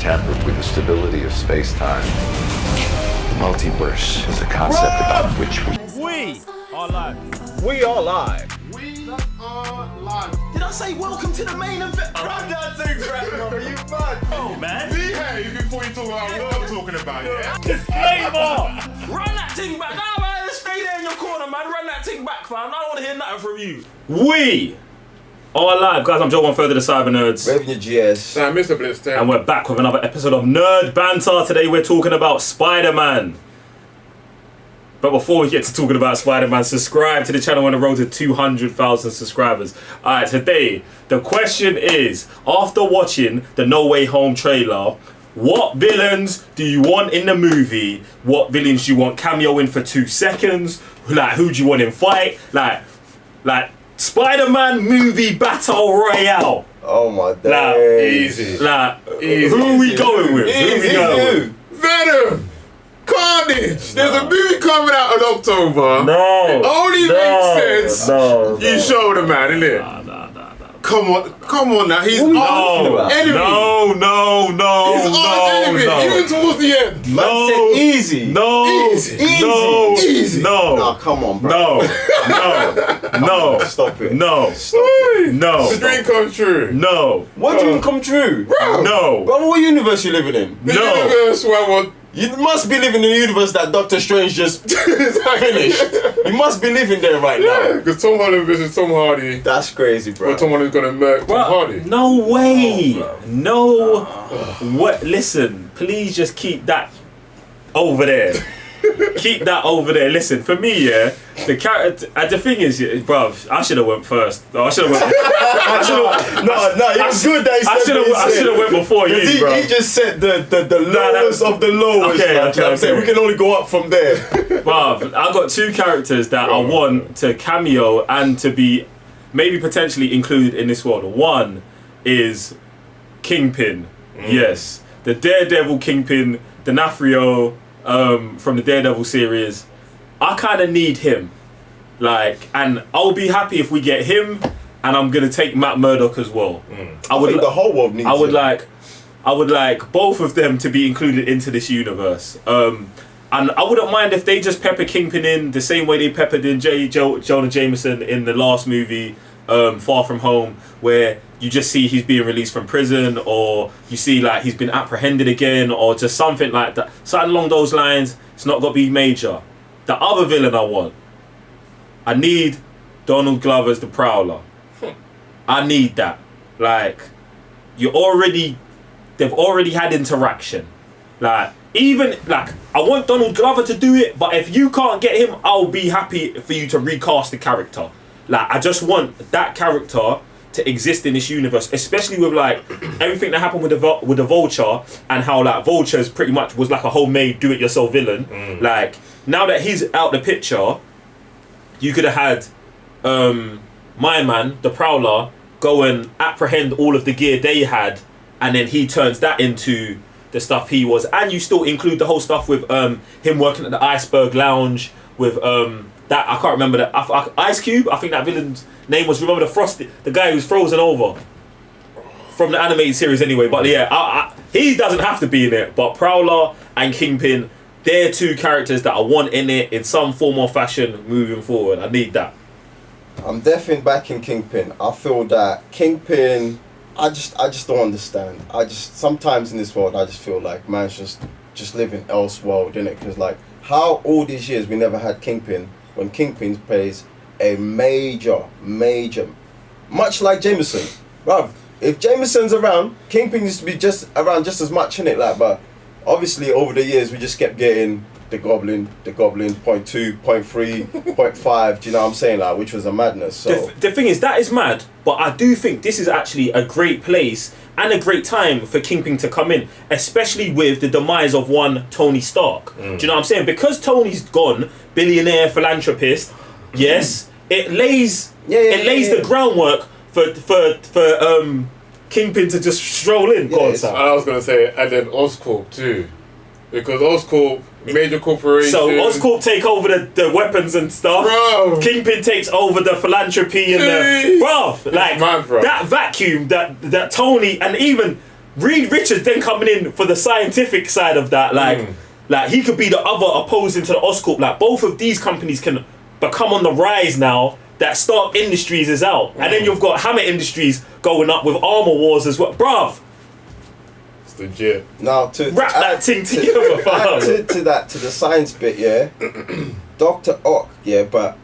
tampered with the stability of space-time. The multiverse is a concept about which We are live. We are live. We are live. Did I say welcome to the main event? Run that thing, brother. You mad? Oh, man. Behave before you talk about what I'm talking about, yeah? Disclaimer! Run that thing back. Nah, man, stay there in your corner, man. Run that thing back, fam. I don't want to hear nothing from you. We are live. Guys, I'm Joe One Further, the Cyber Nerds. Revenue GS. Nah, Mr. Blister. And we're back with another episode of Nerd Banter. Today we're talking about Spider-Man. But before we get to talking about Spider-Man, subscribe to the channel on the road to 200,000 subscribers. Alright, today, the question is, after watching the No Way Home trailer, what villains do you want in the movie? What villains do you want cameo in for 2 seconds? Like, who do you want in fight? Like Spider-Man movie battle royale. Oh my days. Easy. Easy. Who are we going with? Who are we going with? Venom. Carnage! There's a movie coming out in October. No. It only makes sense. You show the man, innit? Nah. Come on now. He's No. enemy. No. He's arch enemy. Even towards the end. Man said easy. Easy. Nah, come on, bro. No. Stop it. No. Stop it. No. The dream come true. No. What dream come true? Bro. No. Bro, what universe you living in? The No. universe where I want. You must be living in a universe that Doctor Strange just finished. You must be living there right now. Because Tom Holland versus Tom Hardy. That's crazy, bro. Well, Tom Holland's gonna murk Tom Hardy. No way. No. What? Listen, please just keep that over there. Keep that over there. Listen, for me, yeah, the character. The thing is, bruv, I should have went first. No, I should have went. It was good that he said I should have went before you, bro. He just said the lowest of the lowest. Okay. I'm saying we can only go up from there. Bruv, I got 2 characters that I want to cameo and to be maybe potentially included in this world. One is Kingpin. Yes, the Daredevil Kingpin, D'Onofrio. From the Daredevil series, I kind of need him, and I'll be happy if we get him, and I'm gonna take Matt Murdock as well. I think the whole world needs I would him. I would like both of them to be included into this universe. And I wouldn't mind if they just pepper Kingpin in the same way they peppered in Jonah Jameson in the last movie, Far From Home, where you just see he's being released from prison, or you see like he's been apprehended again, or just something like that. Something along those lines. It's not got to be major. The other villain I need Donald Glover as the Prowler. I need that. They've already had interaction. I want Donald Glover to do it, but if you can't get him, I'll be happy for you to recast the character. I just want that character to exist in this universe, especially with everything that happened with the Vulture, and how Vulture's pretty much was like a homemade do-it-yourself villain. Now that he's out the picture, you could have had my man, the Prowler, go and apprehend all of the gear they had, and then he turns that into the stuff he was, and you still include the whole stuff with him working at the Iceberg Lounge with that I can't remember that Ice Cube. I think that villain's name was, remember the guy who's frozen over from the animated series anyway. But yeah, he doesn't have to be in it. But Prowler and Kingpin, they're 2 characters that I want in it in some form or fashion moving forward. I need that. I'm definitely backing Kingpin. I feel that Kingpin, I just don't understand. Sometimes in this world, I just feel like man's just living elseworld, innit? Because how all these years we never had Kingpin, when Kingpin plays a major, much like Jameson. Bruv, if Jameson's around, Kingpin used to be just around just as much, innit? But obviously over the years we just kept getting the Goblin, 0.2, 0.3, 0.5, do you know what I'm saying? Which was a madness. So the thing is, that is mad, but I do think this is actually a great place and a great time for Kingpin to come in, especially with the demise of one Tony Stark. Do you know what I'm saying? Because Tony's gone, billionaire, philanthropist, yes, it lays the groundwork for Kingpin to just stroll in. I was gonna say, and then Oscorp too, because Oscorp, major corporation. So Oscorp take over the weapons and stuff. Bro. Kingpin takes over the philanthropy and the that vacuum that Tony, and even Reed Richards then coming in for the scientific side of that, like he could be the other opposing to the Oscorp. Like both of these companies can become on the rise now that Stark Industries is out, and then you've got Hammer Industries going up with Armor Wars as well, bruv. It's legit. Now to Wrap add- that thing together, fam. to the science bit, yeah. Dr. Ock, yeah, but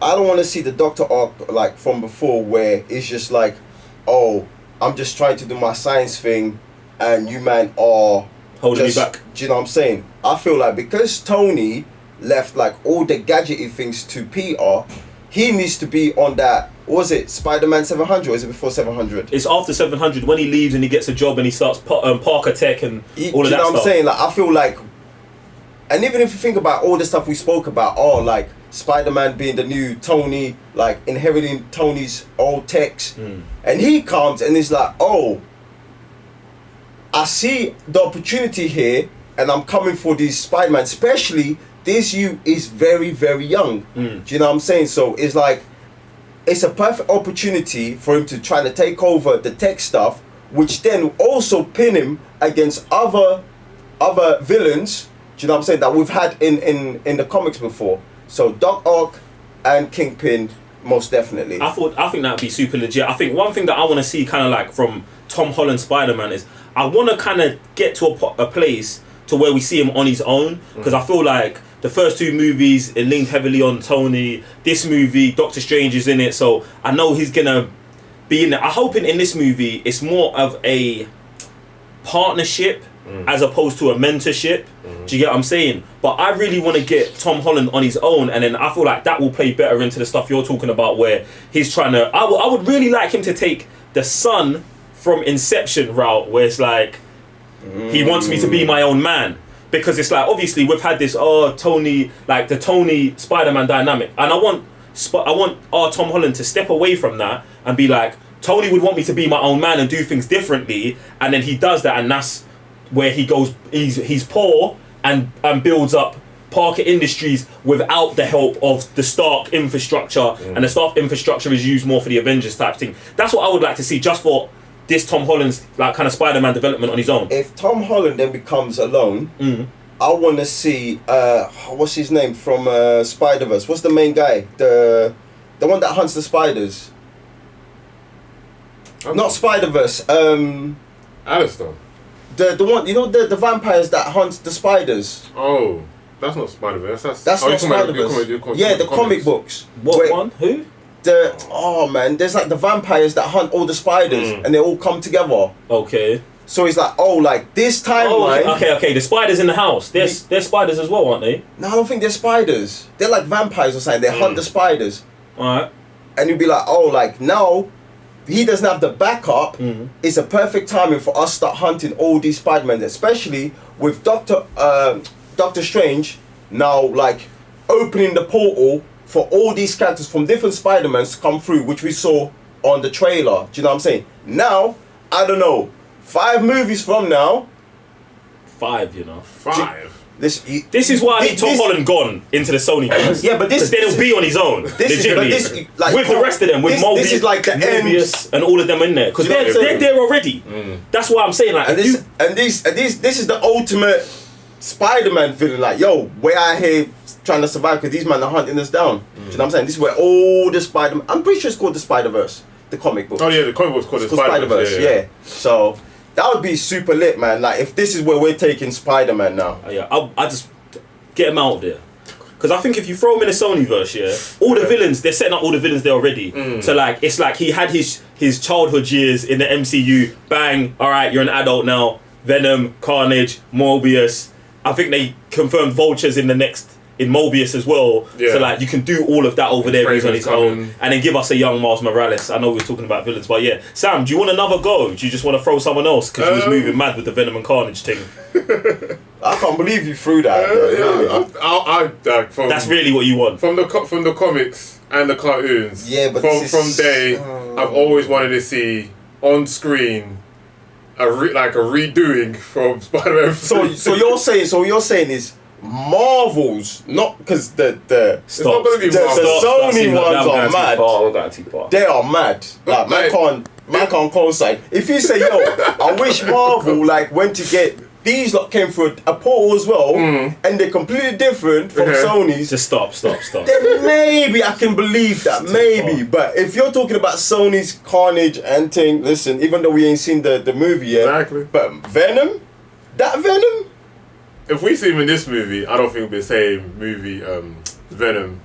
I don't want to see the Dr. Ock like from before, where it's just like, oh, I'm just trying to do my science thing, and you man are Holding just, me back. Do you know what I'm saying? I feel like because Tony left like all the gadgety things to Peter, he needs to be on that. What was it, Spider-Man 700, or is it before 700? It's after 700 when he leaves and he gets a job and he starts Parker Tech and all of that stuff. Do you know what I'm saying? Like, I feel like, and even if you think about all the stuff we spoke about, like Spider-Man being the new Tony, like inheriting Tony's old techs, and he comes and he's like, oh, I see the opportunity here, and I'm coming for these Spider-Man, especially this you is very, very young. Do you know what I'm saying? So it's like, it's a perfect opportunity for him to try to take over the tech stuff, which then also pin him against other villains, do you know what I'm saying, that we've had in the comics before. So Doc Ock and Kingpin, most definitely. I think that'd be super legit. I think one thing that I want to see kind of like from Tom Holland Spider-Man is I want to kind of get to a place to where we see him on his own, because I feel like the first two movies it linked heavily on Tony. This movie, Doctor Strange is in it, so I know he's gonna be in it. I'm hoping in this movie it's more of a partnership as opposed to a mentorship. Do you get what I'm saying? But I really want to get Tom Holland on his own, and then I feel like that will play better into the stuff you're talking about, where he's trying to. I would really like him to take the Son from Inception route, where it's like he wants me to be my own man, because it's like obviously we've had this Tony, like the Tony Spider-Man dynamic, and I want Tom Holland to step away from that and be like, Tony would want me to be my own man and do things differently, and then he does that, and that's where he goes. He's poor and builds up Parker Industries without the help of the Stark infrastructure, and the Stark infrastructure is used more for the Avengers type thing. That's what I would like to see, just for this Tom Holland's like kind of Spider-Man development on his own. If Tom Holland then becomes alone, I want to see what's his name from Spider-Verse? What's the main guy? The one that hunts the spiders. Not Spider-Verse. Alistair. The one, you know, the vampires that hunt the spiders. Oh, that's not Spider-Verse. That's not Spider-Verse. Yeah, the comic books. What one? Who? Man, there's like the vampires that hunt all the spiders, and they all come together. Okay. So it's like, like this timeline. Okay. The spiders in the house. They're spiders as well, aren't they? No, I don't think they're spiders. They're like vampires or something. They hunt the spiders. Alright. And you'd be like, like now he doesn't have the backup. It's a perfect timing for us to start hunting all these Spider-Men, especially with Doctor Strange now like opening the portal for all these characters from different Spider-Mans to come through, which we saw on the trailer. Do you know what I'm saying? Now, I don't know, 5 movies from now. 5, you know. 5. This is why I need Tom Holland gone into the Sony cast. Yeah, but then he'll be on his own. With the rest of them, with Mobius, this is like the Mobius and all of them in there, because they're there already. That's why I'm saying, like, and this is the ultimate Spider-Man feeling, like, yo, we're out here trying to survive because these men are hunting us down. Do you know what I'm saying? This is where all the Spider-Man, I'm pretty sure it's called the Spider-Verse, the comic book. Oh yeah, the comic book's called the Spider-Verse. Yeah. So that would be super lit, man. Like if this is where we're taking Spider-Man now. Yeah, I just get him out of there. Because I think if you throw him in a Sonyverse, all the villains, they're setting up all the villains there already. So like, it's like he had his childhood years in the MCU. Bang, all right, you're an adult now. Venom, Carnage, Morbius. I think they confirmed Vultures in Mobius as well. Yeah. So like, you can do all of that over there on his own, and then give us a young Miles Morales. I know we were talking about villains, but yeah. Sam, do you want another go? Do you just want to throw someone else because you was moving mad with the Venom and Carnage thing? I can't believe you threw that. That's really what you want from the comics and the cartoons. Yeah, but I've always wanted to see on screen a redoing from Spider-Man. So you're saying is Marvel's, not because the Sony ones are mad. They are mad. Like man man can't co-sign. If you say, yo, I wish Marvel like went to get these lot came through a portal as well, and they're completely different from Sony's. Just stop. Then maybe I can believe that, maybe. But if you're talking about Sony's Carnage and thing, listen, even though we ain't seen the movie yet, Exactly. but Venom, If we see him in this movie, I don't think it'll be the same movie, Venom,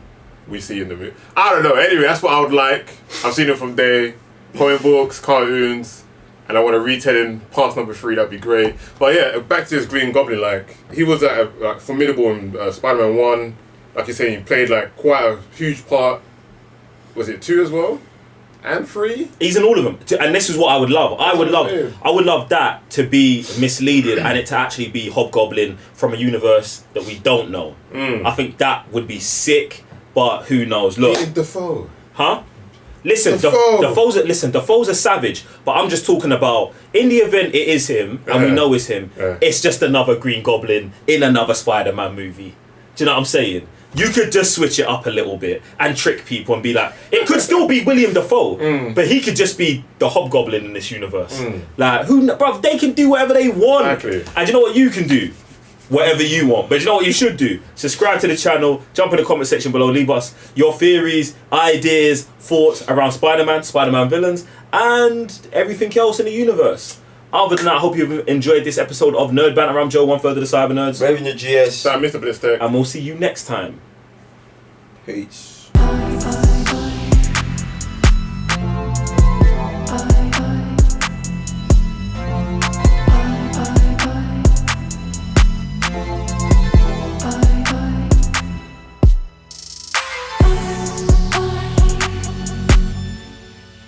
we see in the movie. I don't know. Anyway, that's what I would like. I've seen it from there. Comic books, cartoons, and I want to retell in part number 3. That'd be great. But yeah, back to this Green Goblin. Like he was like formidable in Spider-Man 1. Like you're saying, he played like quite a huge part. Was it 2 as well? And 3? He's in all of them, and this is what I would love. I would love that to be misleading and it to actually be Hobgoblin from a universe that we don't know. I think that would be sick, but who knows? Look, Dafoe. huh? Listen, Dafoe. Dafoe's a savage, but I'm just talking about in the event it is him and we know it's him. It's just another Green Goblin in another Spider-Man movie. Do you know what I'm saying? You could just switch it up a little bit and trick people and be like, it could still be William Dafoe, but he could just be the Hobgoblin in this universe. Like, bruv, they can do whatever they want. Exactly. And you know what you can do? Whatever you want. But you know what you should do? Subscribe to the channel, jump in the comment section below, leave us your theories, ideas, thoughts around Spider-Man, Spider-Man villains, and everything else in the universe. Other than that, I hope you've enjoyed this episode of Nerd Banter. I'm Joe, 1/3 of the Cyber Nerds. Raven your GS. So Mr. Blister. And we'll see you next time. Peace. Bye.